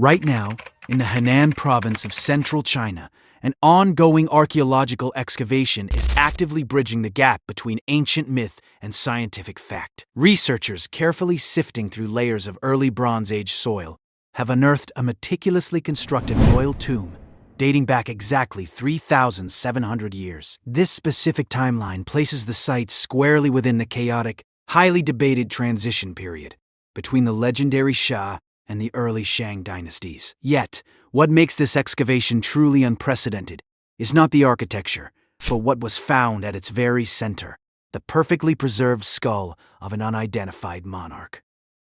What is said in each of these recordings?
Right now, in the Henan province of central China, an ongoing archaeological excavation is actively bridging the gap between ancient myth and scientific fact. Researchers, carefully sifting through layers of early Bronze Age soil, have unearthed a meticulously constructed royal tomb dating back exactly 3,700 years. This specific timeline places the site squarely within the chaotic, highly debated transition period between the legendary Shang and the early Shang dynasties. Yet, what makes this excavation truly unprecedented is not the architecture, but what was found at its very center, the perfectly preserved skull of an unidentified monarch.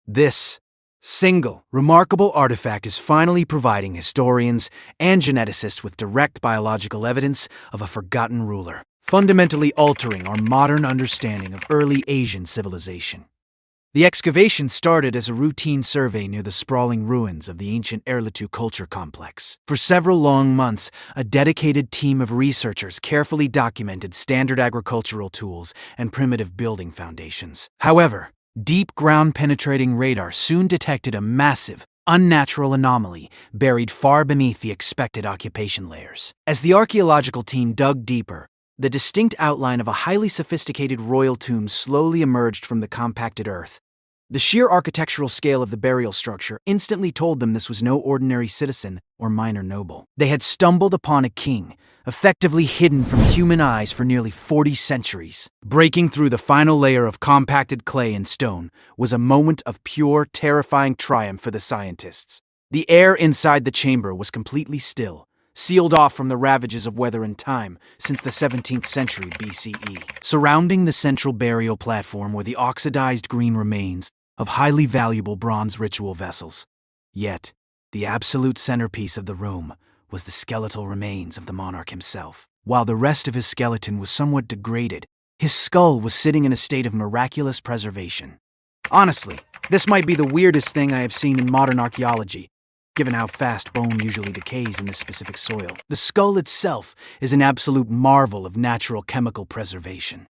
This single, remarkable artifact is finally providing historians and geneticists with direct biological evidence of a forgotten ruler, fundamentally altering our modern understanding of early Asian civilization. The excavation started as a routine survey near the sprawling ruins of the ancient Erlitou culture complex. For several long months, a dedicated team of researchers carefully documented standard agricultural tools and primitive building foundations. However, deep ground-penetrating radar soon detected a massive, unnatural anomaly buried far beneath the expected occupation layers. As the archaeological team dug deeper, the distinct outline of a highly sophisticated royal tomb slowly emerged from the compacted earth. The sheer architectural scale of the burial structure instantly told them this was no ordinary citizen or minor noble. They had stumbled upon a king, effectively hidden from human eyes for nearly 40 centuries. Breaking through the final layer of compacted clay and stone was a moment of pure, terrifying triumph for the scientists. The air inside the chamber was completely still, sealed off from the ravages of weather and time since the 17th century BCE. Surrounding the central burial platform were the oxidized green remains of highly valuable bronze ritual vessels. Yet, the absolute centerpiece of the room was the skeletal remains of the monarch himself. While the rest of his skeleton was somewhat degraded, his skull was sitting in a state of miraculous preservation. Honestly, this might be the weirdest thing I have seen in modern archaeology, given how fast bone usually decays in this specific soil. The skull itself is an absolute marvel of natural chemical preservation.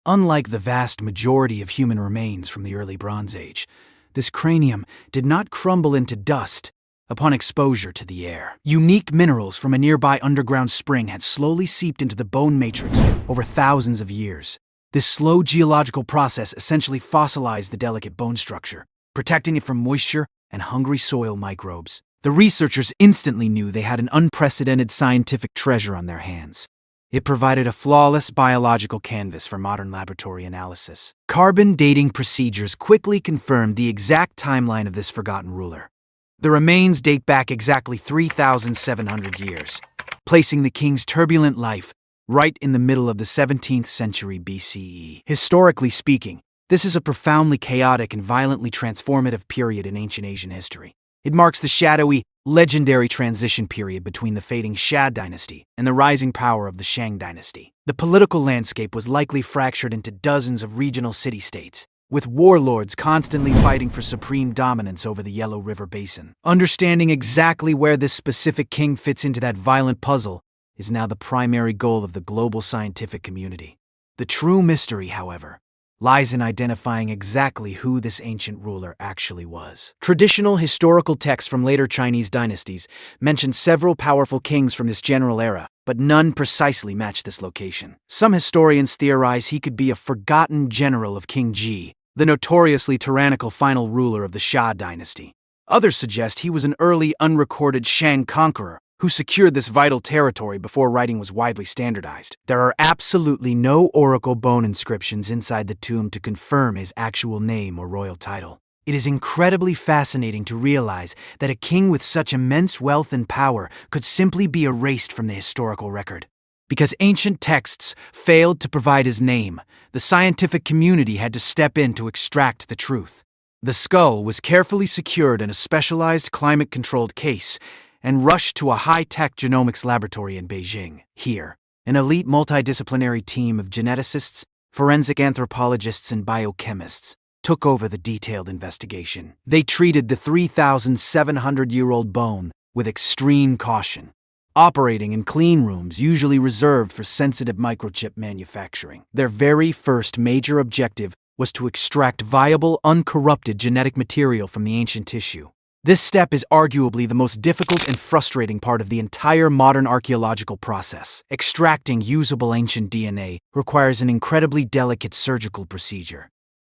Unlike the vast majority of human remains from the early Bronze Age, this cranium did not crumble into dust upon exposure to the air. Unique minerals from a nearby underground spring had slowly seeped into the bone matrix over thousands of years. This slow geological process essentially fossilized the delicate bone structure, protecting it from moisture and hungry soil microbes. The researchers instantly knew they had an unprecedented scientific treasure on their hands. It provided a flawless biological canvas for modern laboratory analysis. Carbon dating procedures quickly confirmed the exact timeline of this forgotten ruler. The remains date back exactly 3,700 years, placing the king's turbulent life right in the middle of the 17th century BCE. Historically speaking, this is a profoundly chaotic and violently transformative period in ancient Asian history. It marks the shadowy, legendary transition period between the fading Shang dynasty and the rising power of the Shang dynasty. The political landscape was likely fractured into dozens of regional city-states, with warlords constantly fighting for supreme dominance over the Yellow River Basin. Understanding exactly where this specific king fits into that violent puzzle is now the primary goal of the global scientific community. The true mystery, however, lies in identifying exactly who this ancient ruler actually was. Traditional historical texts from later Chinese dynasties mention several powerful kings from this general era, but none precisely match this location. Some historians theorize he could be a forgotten general of King Ji, the notoriously tyrannical final ruler of the Shang dynasty. Others suggest he was an early unrecorded Shang conqueror who secured this vital territory before writing was widely standardized. There are absolutely no oracle bone inscriptions inside the tomb to confirm his actual name or royal title. It is incredibly fascinating to realize that a king with such immense wealth and power could simply be erased from the historical record. Because ancient texts failed to provide his name, the scientific community had to step in to extract the truth. The skull was carefully secured in a specialized climate-controlled case and rushed to a high-tech genomics laboratory in Beijing. Here, an elite multidisciplinary team of geneticists, forensic anthropologists, and biochemists took over the detailed investigation. They treated the 3,700-year-old bone with extreme caution, operating in clean rooms usually reserved for sensitive microchip manufacturing. Their very first major objective was to extract viable, uncorrupted genetic material from the ancient tissue. This step is arguably the most difficult and frustrating part of the entire modern archaeological process. Extracting usable ancient DNA requires an incredibly delicate surgical procedure.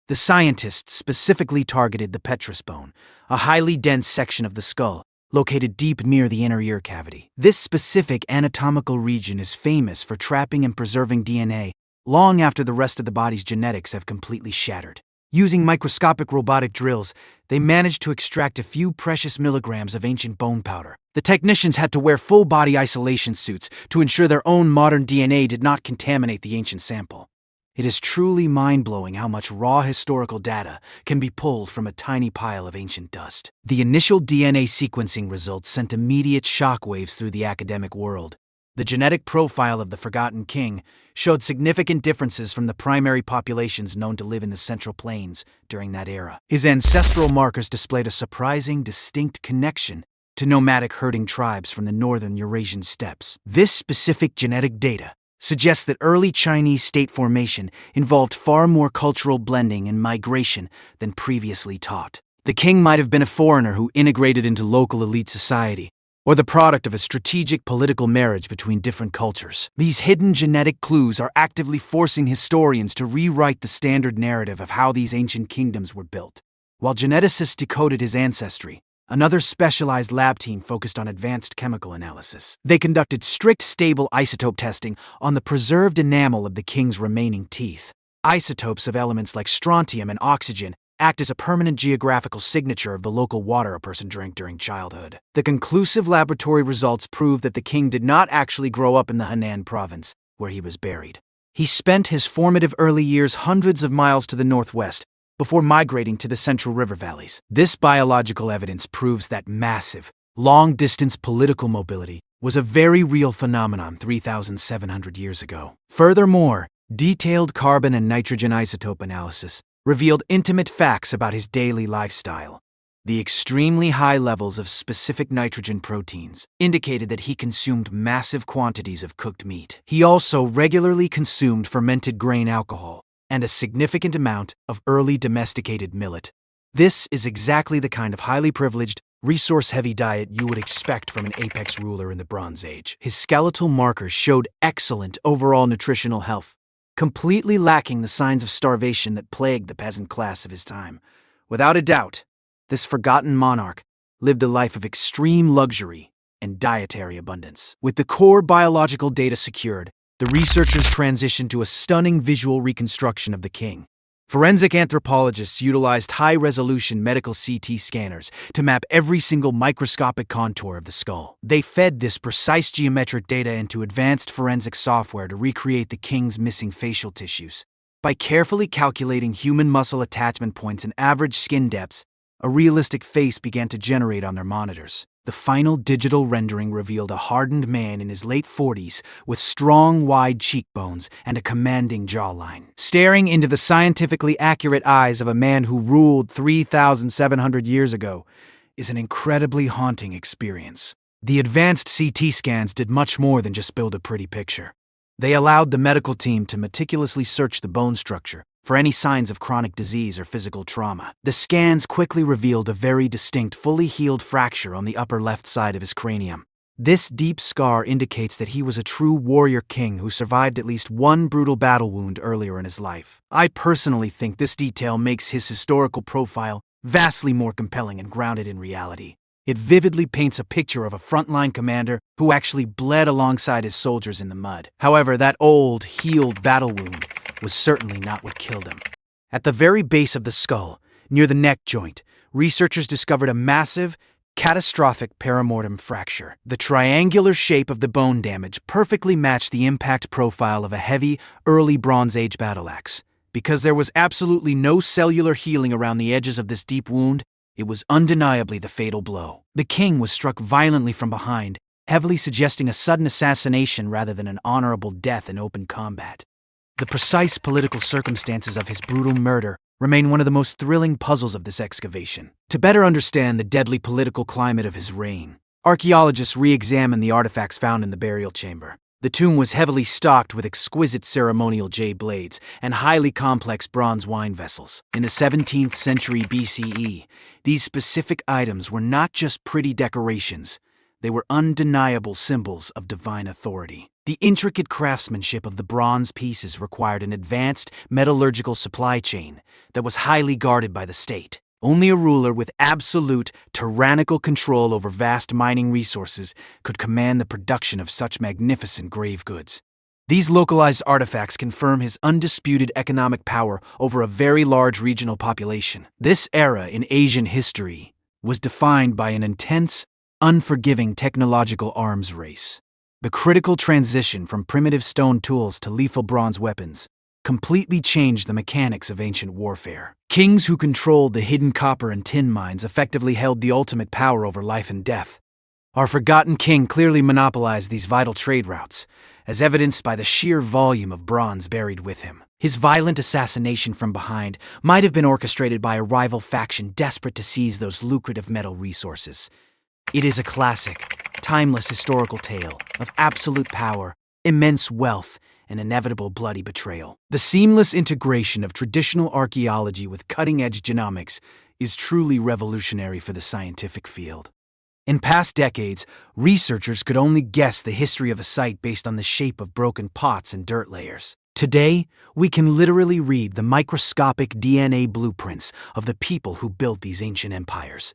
The scientists specifically targeted the petrous bone, a highly dense section of the skull, located deep near the inner ear cavity. This specific anatomical region is famous for trapping and preserving DNA long after the rest of the body's genetics have completely shattered. Using microscopic robotic drills, they managed to extract a few precious milligrams of ancient bone powder. The technicians had to wear full-body isolation suits to ensure their own modern DNA did not contaminate the ancient sample. It is truly mind-blowing how much raw historical data can be pulled from a tiny pile of ancient dust. The initial DNA sequencing results sent immediate shockwaves through the academic world. The genetic profile of the Forgotten King showed significant differences from the primary populations known to live in the Central Plains during that era. His ancestral markers displayed a surprising, distinct connection to nomadic herding tribes from the northern Eurasian steppes. This specific genetic data suggests that early Chinese state formation involved far more cultural blending and migration than previously taught. The king might have been a foreigner who integrated into local elite society, or the product of a strategic political marriage between different cultures. These hidden genetic clues are actively forcing historians to rewrite the standard narrative of how these ancient kingdoms were built. While geneticists decoded his ancestry, another specialized lab team focused on advanced chemical analysis. They conducted strict stable isotope testing on the preserved enamel of the king's remaining teeth. Isotopes of elements like strontium and oxygen act as a permanent geographical signature of the local water a person drank during childhood. The conclusive laboratory results prove that the king did not actually grow up in the Henan province, where he was buried. He spent his formative early years hundreds of miles to the northwest, before migrating to the central river valleys. This biological evidence proves that massive, long-distance political mobility was a very real phenomenon 3,700 years ago. Furthermore, detailed carbon and nitrogen isotope analysis revealed intimate facts about his daily lifestyle. The extremely high levels of specific nitrogen proteins indicated that he consumed massive quantities of cooked meat. He also regularly consumed fermented grain alcohol and a significant amount of early domesticated millet. This is exactly the kind of highly privileged, resource-heavy diet you would expect from an apex ruler in the Bronze Age. His skeletal markers showed excellent overall nutritional health, completely lacking the signs of starvation that plagued the peasant class of his time. Without a doubt, this forgotten monarch lived a life of extreme luxury and dietary abundance. With the core biological data secured, the researchers transitioned to a stunning visual reconstruction of the king. Forensic anthropologists utilized high-resolution medical CT scanners to map every single microscopic contour of the skull. They fed this precise geometric data into advanced forensic software to recreate the king's missing facial tissues. By carefully calculating human muscle attachment points and average skin depths, a realistic face began to generate on their monitors. The final digital rendering revealed a hardened man in his late 40s with strong, wide cheekbones and a commanding jawline. Staring into the scientifically accurate eyes of a man who ruled 3,700 years ago is an incredibly haunting experience. The advanced CT scans did much more than just build a pretty picture. They allowed the medical team to meticulously search the bone structure for any signs of chronic disease or physical trauma. The scans quickly revealed a very distinct, fully healed fracture on the upper left side of his cranium. This deep scar indicates that he was a true warrior king who survived at least one brutal battle wound earlier in his life. I personally think this detail makes his historical profile vastly more compelling and grounded in reality. It vividly paints a picture of a frontline commander who actually bled alongside his soldiers in the mud. However, that old, healed battle wound was certainly not what killed him. At the very base of the skull, near the neck joint, researchers discovered a massive, catastrophic perimortem fracture. The triangular shape of the bone damage perfectly matched the impact profile of a heavy, early Bronze Age battle axe. Because there was absolutely no cellular healing around the edges of this deep wound, it was undeniably the fatal blow. The king was struck violently from behind, heavily suggesting a sudden assassination rather than an honorable death in open combat. The precise political circumstances of his brutal murder remain one of the most thrilling puzzles of this excavation. To better understand the deadly political climate of his reign, archaeologists re-examined the artifacts found in the burial chamber. The tomb was heavily stocked with exquisite ceremonial jade blades and highly complex bronze wine vessels. In the 17th century BCE, these specific items were not just pretty decorations, they were undeniable symbols of divine authority. The intricate craftsmanship of the bronze pieces required an advanced metallurgical supply chain that was highly guarded by the state. Only a ruler with absolute, tyrannical control over vast mining resources could command the production of such magnificent grave goods. These localized artifacts confirm his undisputed economic power over a very large regional population. This era in Asian history was defined by an intense, unforgiving technological arms race. The critical transition from primitive stone tools to lethal bronze weapons completely changed the mechanics of ancient warfare. Kings who controlled the hidden copper and tin mines effectively held the ultimate power over life and death. Our forgotten king clearly monopolized these vital trade routes, as evidenced by the sheer volume of bronze buried with him. His violent assassination from behind might have been orchestrated by a rival faction desperate to seize those lucrative metal resources. It is a classic, timeless historical tale of absolute power, immense wealth, and inevitable bloody betrayal. The seamless integration of traditional archaeology with cutting-edge genomics is truly revolutionary for the scientific field. In past decades, researchers could only guess the history of a site based on the shape of broken pots and dirt layers. Today, we can literally read the microscopic DNA blueprints of the people who built these ancient empires.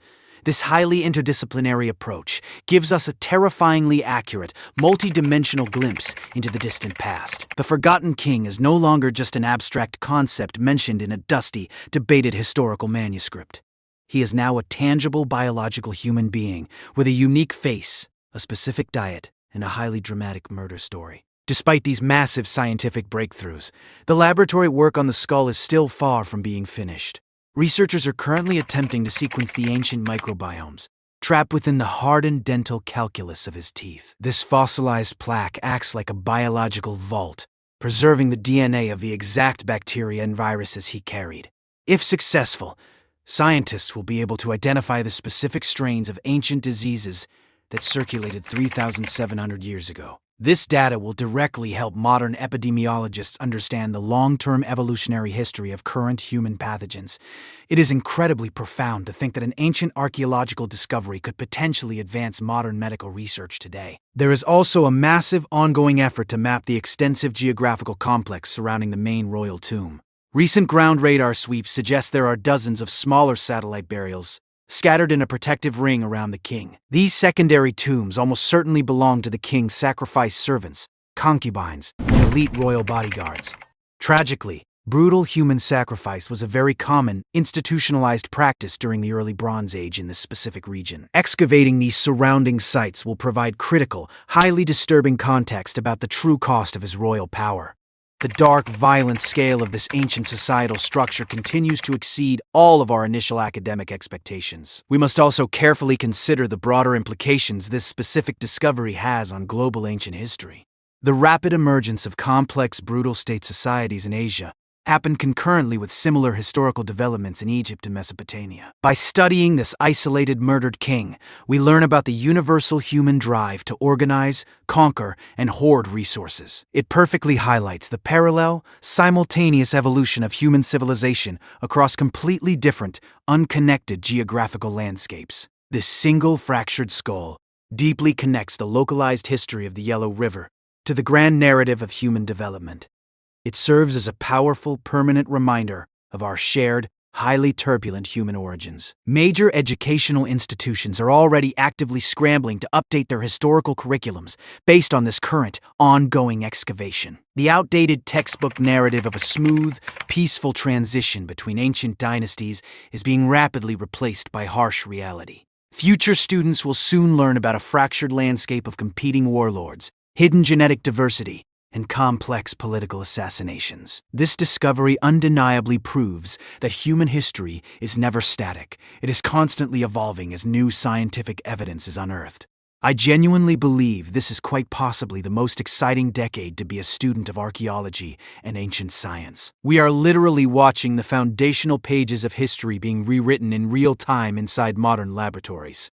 This highly interdisciplinary approach gives us a terrifyingly accurate, multi-dimensional glimpse into the distant past. The Forgotten King is no longer just an abstract concept mentioned in a dusty, debated historical manuscript. He is now a tangible biological human being with a unique face, a specific diet, and a highly dramatic murder story. Despite these massive scientific breakthroughs, the laboratory work on the skull is still far from being finished. Researchers are currently attempting to sequence the ancient microbiomes, trapped within the hardened dental calculus of his teeth. This fossilized plaque acts like a biological vault, preserving the DNA of the exact bacteria and viruses he carried. If successful, scientists will be able to identify the specific strains of ancient diseases that circulated 3,700 years ago. This data will directly help modern epidemiologists understand the long-term evolutionary history of current human pathogens. It is incredibly profound to think that an ancient archaeological discovery could potentially advance modern medical research today. There is also a massive ongoing effort to map the extensive geographical complex surrounding the main royal tomb. Recent ground radar sweeps suggest there are dozens of smaller satellite burials scattered in a protective ring around the king. These secondary tombs almost certainly belong to the king's sacrificed servants, concubines, and elite royal bodyguards. Tragically, brutal human sacrifice was a very common, institutionalized practice during the early Bronze Age in this specific region. Excavating these surrounding sites will provide critical, highly disturbing context about the true cost of his royal power. The dark, violent scale of this ancient societal structure continues to exceed all of our initial academic expectations. We must also carefully consider the broader implications this specific discovery has on global ancient history. The rapid emergence of complex, brutal state societies in Asia happened concurrently with similar historical developments in Egypt and Mesopotamia. By studying this isolated, murdered king, we learn about the universal human drive to organize, conquer, and hoard resources. It perfectly highlights the parallel, simultaneous evolution of human civilization across completely different, unconnected geographical landscapes. This single fractured skull deeply connects the localized history of the Yellow River to the grand narrative of human development. It serves as a powerful, permanent reminder of our shared, highly turbulent human origins. Major educational institutions are already actively scrambling to update their historical curriculums based on this current, ongoing excavation. The outdated textbook narrative of a smooth, peaceful transition between ancient dynasties is being rapidly replaced by harsh reality. Future students will soon learn about a fractured landscape of competing warlords, hidden genetic diversity, and complex political assassinations. This discovery undeniably proves that human history is never static. It is constantly evolving as new scientific evidence is unearthed. I genuinely believe this is quite possibly the most exciting decade to be a student of archaeology and ancient science. We are literally watching the foundational pages of history being rewritten in real time inside modern laboratories.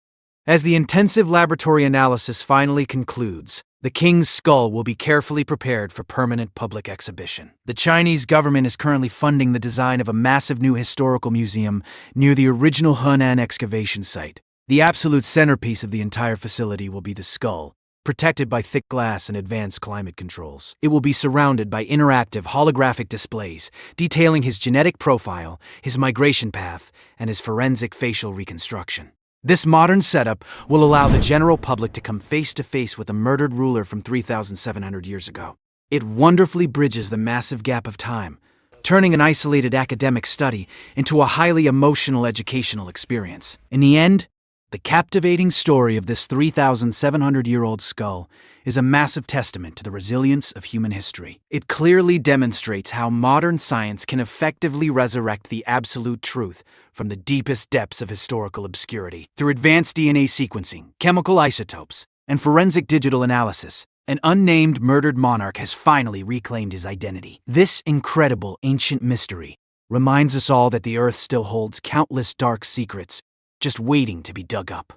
As the intensive laboratory analysis finally concludes, The king's skull will be carefully prepared for permanent public exhibition. The Chinese government is currently funding the design of a massive new historical museum near the original Henan excavation site. The absolute centerpiece of the entire facility will be the skull, protected by thick glass and advanced climate controls. It will be surrounded by interactive holographic displays detailing his genetic profile, his migration path, and his forensic facial reconstruction. This modern setup will allow the general public to come face to face with a murdered ruler from 3,700 years ago. It wonderfully bridges the massive gap of time, turning an isolated academic study into a highly emotional educational experience. In the end, the captivating story of this 3,700-year-old skull is a massive testament to the resilience of human history. It clearly demonstrates how modern science can effectively resurrect the absolute truth from the deepest depths of historical obscurity. Through advanced DNA sequencing, chemical isotopes, and forensic digital analysis, an unnamed murdered monarch has finally reclaimed his identity. This incredible ancient mystery reminds us all that the Earth still holds countless dark secrets just waiting to be dug up.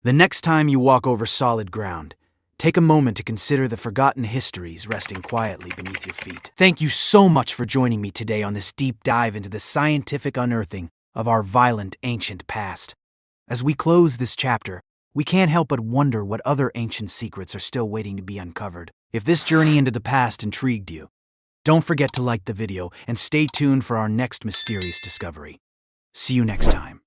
The next time you walk over solid ground, take a moment to consider the forgotten histories resting quietly beneath your feet. Thank you so much for joining me today on this deep dive into the scientific unearthing of our violent ancient past. As we close this chapter, we can't help but wonder what other ancient secrets are still waiting to be uncovered. If this journey into the past intrigued you, don't forget to like the video and stay tuned for our next mysterious discovery. See you next time.